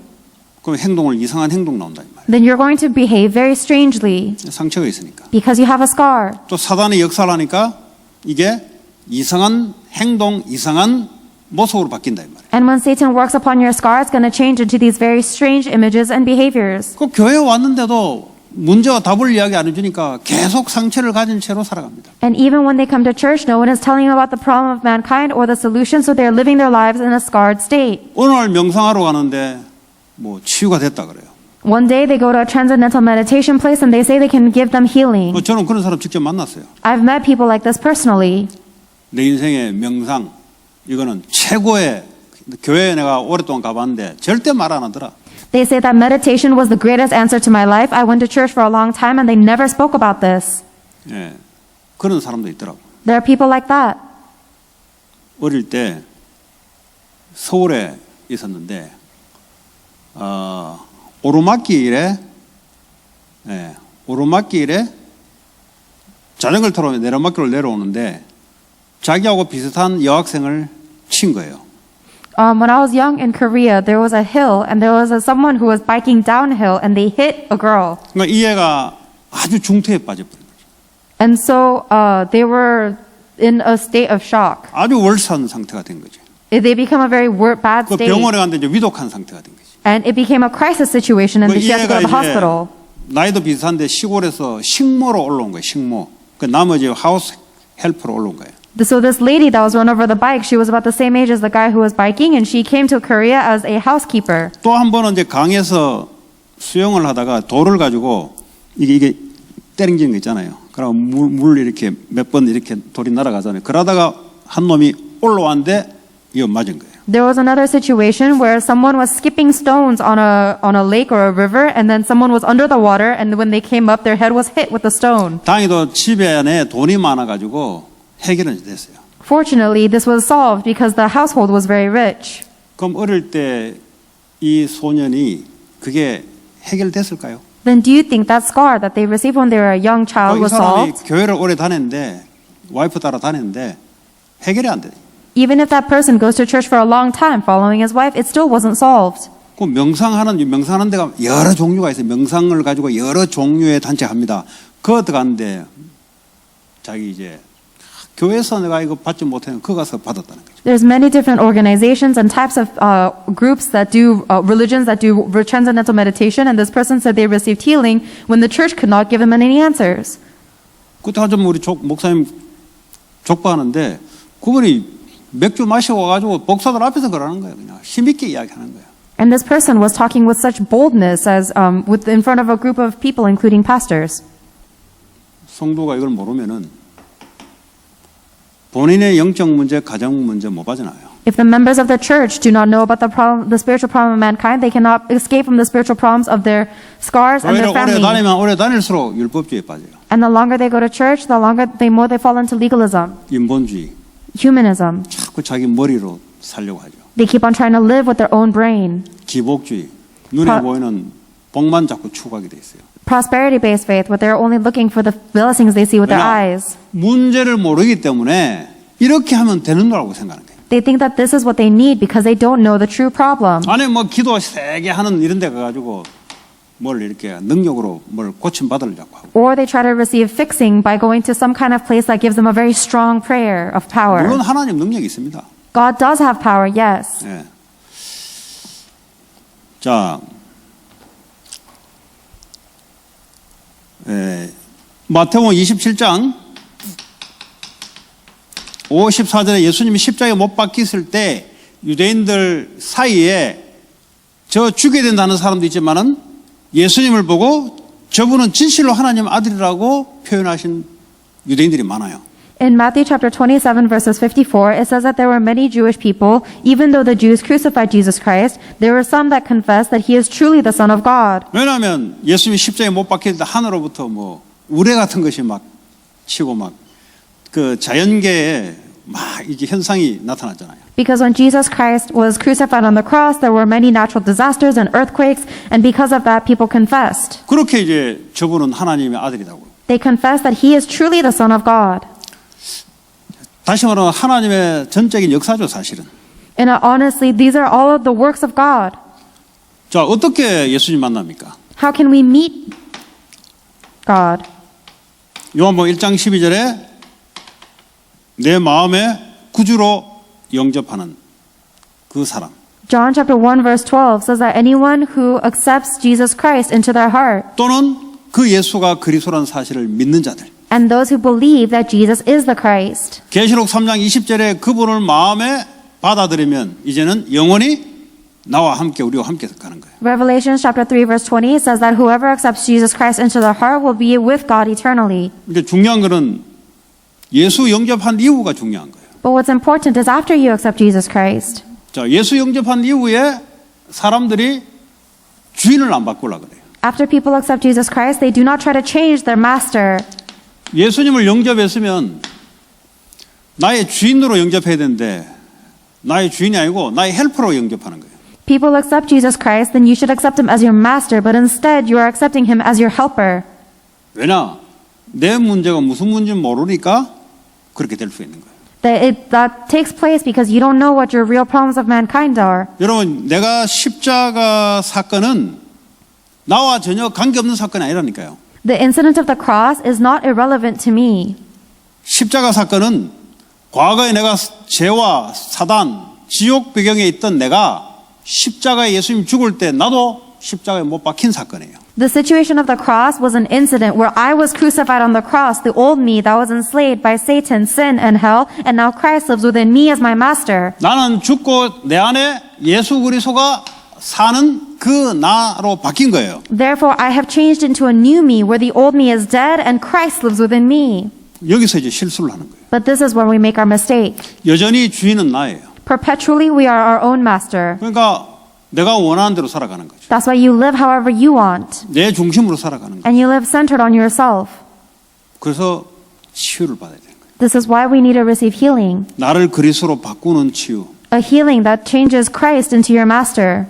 그럼 이상한 행동 나온다 이 말이에요. Then you're going to behave very strangely 상처가 있으니까. because you have a scar. 또 사단이 역사를 하니까 이게 이상한 행동, 이상한 모습으로 바뀐다 이 말이에요. And when Satan works upon your scar, it's going to change into these very strange images and behaviors. 그 교회에 왔는데도 문제와 답을 이야기 안 해주니까 계속 상처를 가진 채로 살아갑니다. And even when they come to church, no one is telling them about the problem of mankind or the solution, so they're living their lives in a scarred state. 어느 날 명상하러 가는데 뭐 치유가 됐다 그래요. One day they go to a transcendental meditation place and they say they can give them healing. 저는 그런 사람 직접 만났어요. I've met people like this personally. 내 인생의 명상 이거는 최고의 교회에 내가 오랫동안 가봤는데 절대 말 안 하더라. They say that meditation was the greatest answer to my life. I went to church for a long time and they never spoke about this. 예, 그런 사람도 있더라고. There are people like that. 어릴 때 서울에 있었는데 오르막길에 자전거를 타러 내리막길로 내려오는데 자기하고 비슷한 여학생을 친 거예요. When I was young in Korea, there was a hill and there was someone who was biking downhill and they hit a girl. 그러니까 이 애가 아주 중태에 빠져버린 거죠. And so they were in a state of shock. 아주 월산 상태가 된 거죠. They become a very bad 그 state. 병원에 갔는데 이제 위독한 상태가 된 거죠. And it became a crisis situation and 그 she had to go to the hospital. 나이도 비슷한데 시골에서 식모로 올라온 거예요. 식모. 그 나머지 하우스 헬퍼로 올라온 거예요. So this lady that was run over the bike, she was about the same age as the guy who was biking, and she came to Korea as a housekeeper. 또 한 번은 이제 강에서 수영을 하다가 돌을 가지고 이게 때리는 거 있잖아요. 그럼 물 이렇게 몇 번 이렇게 돌이 날아가잖아요. 그러다가 한 놈이 올라왔는데 이거 맞은 거예요. There was another situation where someone was skipping stones on a lake or a river, and then someone was under the water, and when they came up, their head was hit with a stone. 다행히도 집에 안에 돈이 많아가지고 해결은 됐어요. Fortunately, this was solved because the household was very rich. 그럼 어릴 때 이 소년이 그게 해결됐을까요? Then do you think that scar that they received when they were a young child 이 was 사람이 solved? 교회를 오래 다녔는데 와이프 따라 다녔는데 해결이 안 돼. Even if that person goes to church for a long time following his wife, it still wasn't solved. 그 명상하는 데가 여러 종류가 있어요. 명상을 가지고 여러 종류의 단체 합니다. 그거 들어갔는데 자기 이제 교회에서 내가 이거 받지 못했는 거 가서 받았다는 거죠. There's many different organizations and types of groups that do religions that do transcendental meditation, and this person said they received healing when the church could not give them any answers. 그때 한 점 우리 목사님 족보하는데 그분이 맥주 마시고 와가지고 목사들 앞에서 그러는 거예요. 그냥 힘있게 이야기하는 거예요. And this person was talking with such boldness as in front of a group of people, including pastors. 성도가 이걸 모르면은 본인의 영적 문제, 가정 문제 못 빠져나요. If the members of the church do not know about the spiritual problem of mankind, they cannot escape from the spiritual problems of their scars and their 오래 family. 다니면 오래 다닐수록 율법주의에 빠져요. And the longer they go to church, the more they fall into legalism, 인본주의. humanism. 자꾸 자기 머리로 살려고 하죠. They keep on trying to live with their own brain. 기복주의. 눈에 보이는 복만 자꾸 추구하게 돼 있어요. Prosperity-based faith, where they're only looking for the blessings they see with their eyes. 문제를 모르기 때문에 이렇게 하면 되는 거라고 생각하는 거예요. They think that this is what they need because they don't know the true problem. 아니 뭐 기도 세게 하는 이런 데 가가지고 뭘 이렇게 능력으로 뭘 고침 받으려고 하고. Or they try to receive fixing by going to some kind of place that gives them a very strong prayer of power. 물론 하나님 능력이 있습니다. God does have power, yes. 예. 자, 마태복음 27장 54절에 예수님이 십자가에 못 박혔을 때 유대인들 사이에 저 죽여야 된다는 사람도 있지만은 예수님을 보고 저분은 진실로 하나님 아들이라고 표현하신 유대인들이 많아요. In Matthew chapter 27 verses 54, it says that there were many Jewish people, even though the Jews crucified Jesus Christ, there were some that confessed that he is truly the Son of God. 왜냐하면 예수님이 십자가에 못 박혔을 때 하늘로부터 뭐 우레 같은 것이 막 치고 막 그 자연계에 막 이게 현상이 나타났잖아요. Because when Jesus Christ was crucified on the cross, there were many natural disasters and earthquakes, and because of that, people confessed. 그렇게 이제 저분은 하나님의 아들이라고. They confessed that he is truly the Son of God. 다시 말하면 하나님의 전적인 역사죠, 사실은. And honestly, these are all of the works of God. 자, 어떻게 예수님 만납니까? How can we meet God? 요한복음 1장 12절에 내 마음에 구주로 영접하는 그 사람. John chapter 1 verse 12 says that anyone who accepts Jesus Christ into their heart 또는 그 예수가 그리스도라는 사실을 믿는 자들. and those who believe that Jesus is the Christ. 계시록 3장 20절에 그분을 마음에 받아들이면 이제는 영원히 나와 함께 우리와 함께 가는 거예요. Revelation chapter 3 verse 20 says that whoever accepts Jesus Christ into their heart will be with God eternally. 근데 중요한 거는 예수 영접한 이후가 중요한 거예요. But what's important is after you accept Jesus Christ. 자, 예수 영접한 이후에 사람들이 주인을 안 바꾸려고 그래요. After people accept Jesus Christ, they do not try to change their master. 예수님을 영접했으면 나의 주인으로 영접해야 되는데 나의 주인이 아니고 나의 헬퍼로 영접하는 거예요. People accept Jesus Christ, then you should accept him as your master, but instead you are accepting him as your helper. 왜냐? 내 문제가 무슨 문제인지 모르니까 그렇게 될 수 있는 거예요. That takes place because you don't know what your real problems of mankind are. 여러분, 내가 십자가 사건은 나와 전혀 관계없는 사건이 아니라니까요. The incident of the cross is not irrelevant to me. 십자가 사건은 과거에 내가 죄와 사단, 지옥 배경에 있던 내가 십자가에 예수님 죽을 때 나도 십자가에 못 박힌 사건이에요. The situation of the cross was an incident where I was crucified on the cross, the old me that was enslaved by Satan, sin, and hell, and now Christ lives within me as my master. 나는 죽고 내 안에 예수 그리스도가 사는 그 나로 바뀐 거예요. Therefore, I have changed into a new me where the old me is dead and Christ lives within me. 여기서 이제 실수를 하는 거예요. But this is where we make our mistake. 여전히 주인은 나예요. Perpetually, we are our own master. 그러니까 내가 원하는 대로 살아가는 거죠. That's why you live however you want. 내 중심으로 살아가는 거예요. And you live centered on yourself. 그래서 치유를 받아야 되는 거예요. This is why we need to receive healing. 나를 그리스도로 바꾸는 치유. A healing that changes Christ into your master.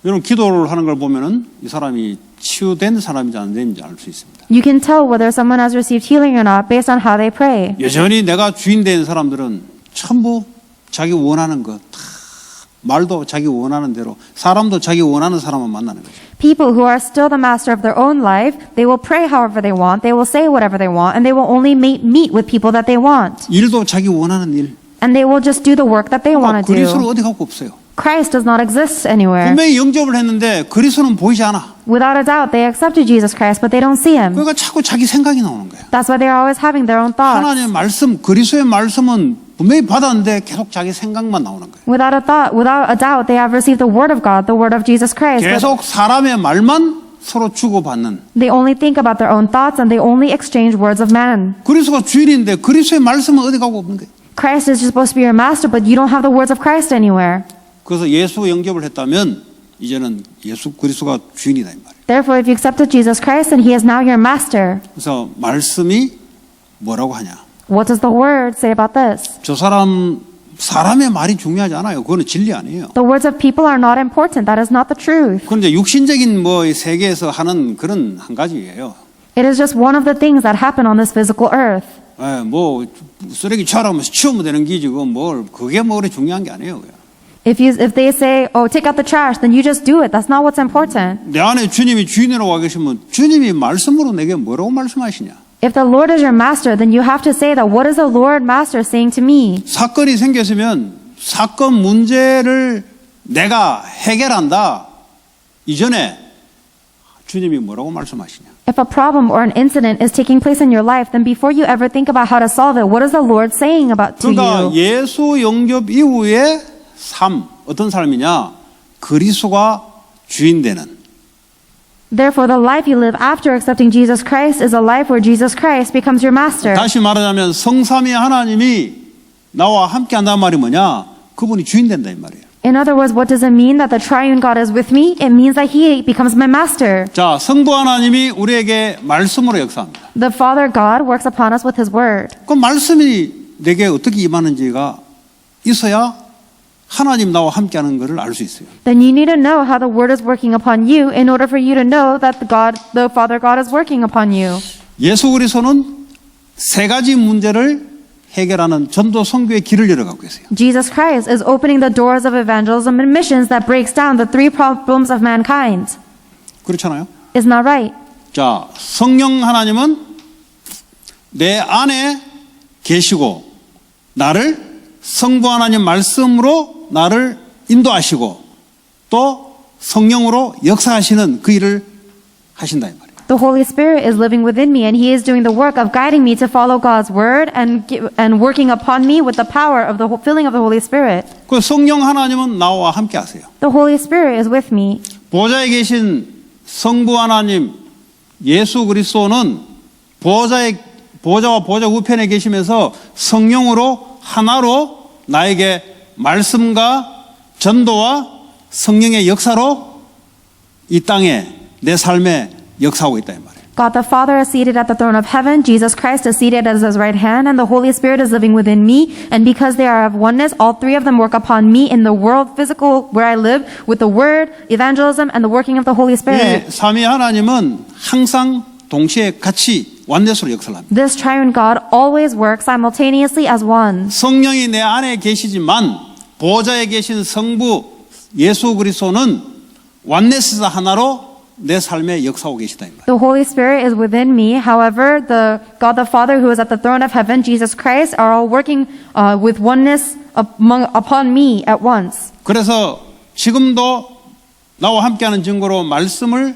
여러분 기도를 하는 걸 보면은 이 사람이 치유된 사람인지 안 된지 알 수 있습니다. You can tell whether someone has received healing or not based on how they pray. 여전히 내가 주인 된 사람들은 전부 자기 원하는 것 다 말도 자기 원하는 대로 사람도 자기 원하는 사람만 만나는 거죠. People who are still the master of their own life, they will pray however they want, they will say whatever they want, and they will only meet with people that they want. 일도 자기 원하는 일. And they will just do the work that they want to 그리스도 do. 어디 갖고 없어요. Christ does not exist anywhere. 분명히 영접을 했는데 그리스도는 보이지 않아. Without a doubt, they accepted Jesus Christ, but they don't see him. 그러니까 자꾸 자기 생각이 나오는 거예요. That's why they're always having their own thoughts. 하나님의 말씀, 그리스도의 말씀은 분명히 받았는데 계속 자기 생각만 나오는 거예요. Without a doubt, they have received the word of God, the word of Jesus Christ. but 계속 사람의 말만 서로 주고받는. They only think about their own thoughts and they only exchange words of man. 그리스도가 주인인데 그리스도의 말씀은 어디 가고 없는 거예요. Christ is supposed to be your master, but you don't have the words of Christ anywhere. 그래서 예수 영접을 했다면 이제는 예수 그리스도가 주인이다 이 말이에요. Therefore, if you accepted Jesus Christ, then He is now your master. 그래서 말씀이 뭐라고 하냐? What does the word say about this? 저 사람의 말이 중요하지 않아요. 그거는 진리 아니에요. The words of people are not important. That is not the truth. 그건 이제 육신적인 뭐 세계에서 하는 그런 한 가지예요. It is just one of the things that happen on this physical earth. 뭐 쓰레기 치우라면서 치우면 되는 기지 그게 뭐 그래 중요한 게 아니에요. If they say, "Oh, take out the trash," then you just do it. That's not what's important. 내 안에 주님이 주인이라고 와 계시면 주님이 말씀으로 내게 뭐라고 말씀하시냐? If the Lord is your master, then you have to say that what is the Lord master saying to me? 사건이 생겼으면 사건 문제를 내가 해결한다. 이전에 주님이 뭐라고 말씀하시냐? If a problem or an incident is taking place in your life, then before you ever think about how to solve it, what is the Lord saying about to 그러니까 you? 예수 영접 이후의 삶, 어떤 삶이냐? 그리스도가 주인 되는. Therefore, the life you live after accepting Jesus Christ is a life where Jesus Christ becomes your master. 다시 말하자면 성삼위 하나님이 나와 함께 한다는 말이 뭐냐? 그분이 주인 된다 이 말이에요. In other words, what does it mean that the triune God is with me? It means that He becomes my master. 자, 성부 하나님이 우리에게 말씀으로 역사합니다. The Father God works upon us with His word. 그 말씀이 내게 어떻게 임하는지가 있어야 하나님 나와 함께하는 것을 알 수 있어요. Then you need to know how the word is working upon you in order for you to know that the Father God is working upon you. 예수 그리스도는 세 가지 문제를 해결하는 전도 선교의 길을 열어가고 계세요. Jesus Christ is opening the doors of evangelism and missions that breaks down the three problems of mankind. 그렇잖아요. Isn't that right? 자, 성령 하나님은 내 안에 계시고 나를 성부 하나님 말씀으로 나를 인도하시고 또 성령으로 역사하시는 그 일을 하신다 이 말이에요. The Holy Spirit is living within me, and He is doing the work of guiding me to follow God's word and working upon me with the power of the filling of the Holy Spirit. 그 성령 하나님은 나와 함께 하세요. The Holy Spirit is with me. 보좌에 계신 성부 하나님 예수 그리스도는 보좌와 보좌 우편에 계시면서 성령으로 하나로 나에게 말씀과 전도와 성령의 역사로 이 땅에 내 삶에 역사하고 있다 이 말이에요. God the Father is seated at the throne of heaven, Jesus Christ is seated at His right hand, and the Holy Spirit is living within me. And because they are of oneness, all three of them work upon me in the world, physical, where I live, with the word, evangelism, and the working of the Holy 이 Spirit. 삼위 하나님은 항상 동시에 같이 완넷으로 역사를 합니다. This triune God always works simultaneously as one. 성령이 내 안에 계시지만 보좌에 계신 성부 예수 그리스도는 완넷에서 하나로 내 삶에 역사하고 계시다 이 말이에요. The Holy Spirit is within me. However, the God the Father who is at the throne of heaven, Jesus Christ, are all working with oneness upon me at once. 그래서 지금도 나와 함께하는 증거로 말씀을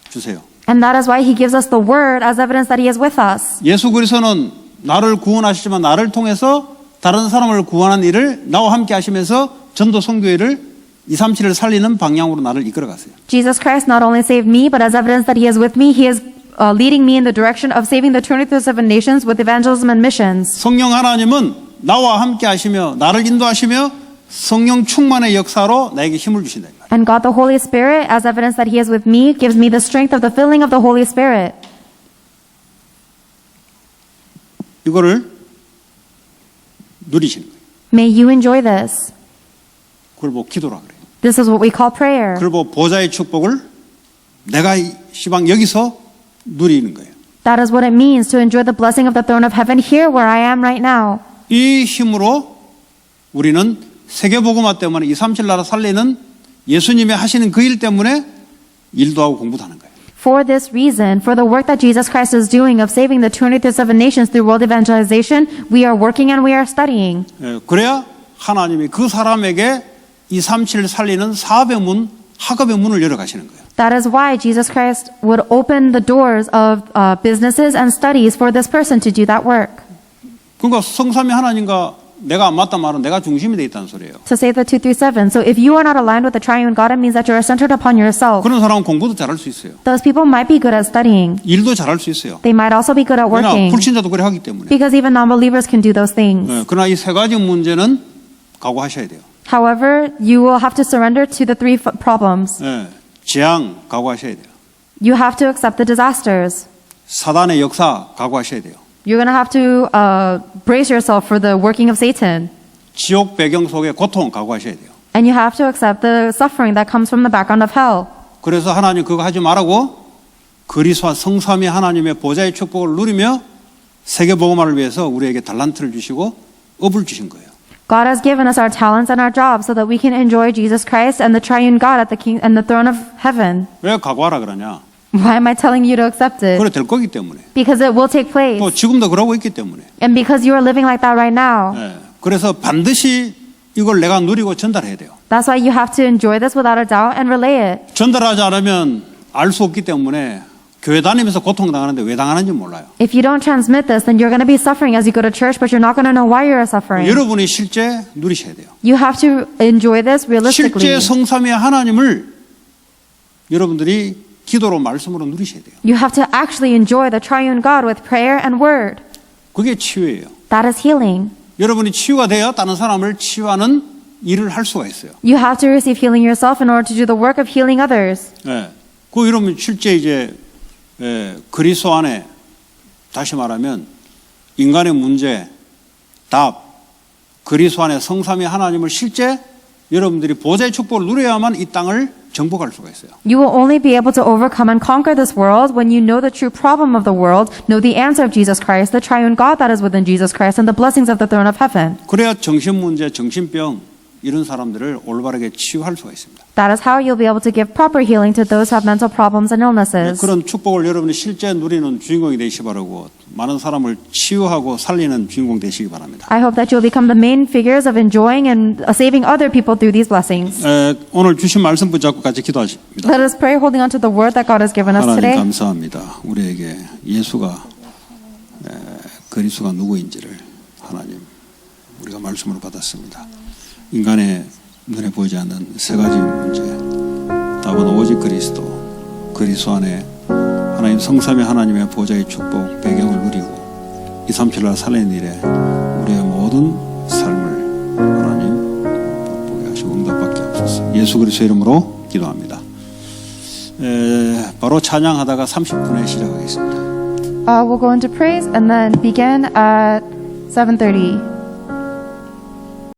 주세요. And that is why He gives us the word as evidence that He is with us. 예수 그리스도는 나를 구원하시지만 나를 통해서 다른 사람을 구원하는 일을 나와 함께 하시면서 전도 선교회를 237을 살리는 방향으로 나를 이끌어 갔어요. Jesus Christ not only saved me, but as evidence that He is with me, He is leading me in the direction of saving the 27 nations with evangelism and missions. 성령 하나님은 나와 함께 하시며 나를 인도하시며 성령 충만의 역사로 나에게 힘을 주신다. And God the Holy Spirit, as evidence that He is with me, gives me the strength of the filling of the Holy Spirit. 이거를 누리시는 거예요. May you enjoy this. 그걸 보고 기도라 그래요. This is what we call prayer. 그걸 보고 보좌의 축복을 내가 시방 여기서 누리는 거예요. That is what it means to enjoy the blessing of the throne of heaven here where I am right now. 이 힘으로 우리는 세계복음화 때문에 237 나라 살리는 예수님이 하시는 그 일 때문에 일도 하고 공부도 하는 거예요. For this reason, for the work that Jesus Christ is doing of saving the 237 nations through world evangelization, we are working and we are studying. 예, 그래야 하나님이 그 사람에게 237 살리는 사업의 문, 학업의 문을 열어 가시는 거예요. That is why Jesus Christ would open the doors of businesses and studies for this person to do that work. 그러니까 성삼위 하나님과 내가 안 맞다 말은 내가 중심이 돼 있다는 소리예요. To save the 237. So if you are not aligned with the triune God, it means that you are centered upon yourself. 그런 사람은 공부도 잘할 수 있어요. Those people might be good at studying. 일도 잘할 수 있어요. They might also be good at 그러나 working. 불신자도 그래 하기 때문에. Because even non-believers can do those things. 예, 그러나 이 세 가지 문제는 각오하셔야 돼요. However, you will have to surrender to the three problems. 예, 재앙 각오하셔야 돼요. You have to accept the disasters. 사단의 역사 각오하셔야 돼요. You're going to have to brace yourself for the working of Satan. 지옥 배경 속의 고통 각오하셔야 돼요. And you have to accept the suffering that comes from the background of hell. 그래서 하나님 그거 하지 말라고 그리스도와 성삼위 하나님의 보좌의 축복을 누리며 세계복음화를 위해서 우리에게 달란트를 주시고 업을 주신 거예요. God has given us our talents and our jobs so that we can enjoy Jesus Christ and the triune God at the king and the throne of heaven. 왜 각오하라 그러냐? Why am I telling you to accept it? 그래 될 거기 때문에. Because it will take place. 또 지금도 그러고 있기 때문에. And because you are living like that right now. 예, 그래서 반드시 이걸 내가 누리고 전달해야 돼요. That's why you have to enjoy this without a doubt and relay it. 전달하지 않으면 알 수 없기 때문에 교회 다니면서 고통당하는데 왜 당하는지 몰라요. If you don't transmit this, then you're going to be suffering as you go to church, but you're not going to know why you're suffering. 여러분이 실제 누리셔야 돼요. You have to enjoy this realistically. 실제 성삼위 하나님을 여러분들이 기도로 말씀으로 누리셔야 돼요. You have to actually enjoy the triune God with prayer and word. 그게 치유예요. That is healing. 여러분이 치유가 되어 다른 사람을 치유하는 일을 할 수가 있어요. You have to receive healing yourself in order to do the work of healing others. 예. 그 이러면 실제 이제 그리스도 안에 다시 말하면 인간의 문제, 답, 그리스도 안에 성삼위 하나님을 실제 여러분들이 보좌의 축복을 누려야만 이 땅을 정복할 수가 있어요. You will only be able to overcome and conquer this world when you know the true problem of the world, know the answer of Jesus Christ, the triune God that is within Jesus Christ, and the blessings of the throne of heaven. 그래야 정신 문제, 정신병 이런 사람들을 올바르게 치유할 수가 있습니다. That is how you'll be able to give proper healing to those who have mental problems and illnesses. 그런 축복을 여러분이 실제 누리는 주인공이 되시기 바라고 많은 사람을 치유하고 살리는 주인공 되시기 바랍니다. I hope that you'll become the main figures of enjoying and saving other people through these blessings. 오늘 주신 말씀 붙잡고 같이 기도하십니다. Let us pray holding on to the word that God has given us 하나님 today. 감사합니다. 우리에게 예수가 그리스도가 누구인지를 하나님 우리가 말씀으로 받았습니다. 인간의 눈에 보이지 않는 세 가지 문제, 답은 오직 그리스도 안에 하나님 성삼위 하나님의 보좌의 축복 배경을 누리고 2, 3, 7날 살리는 일에 우리의 모든 삶을 하나님 복보게 하시고 응답받게 하옵소서. 예수 그리스도 이름으로 기도합니다. 바로 찬양하다가 30분에 시작하겠습니다. We'll go into praise and then begin at 7:30.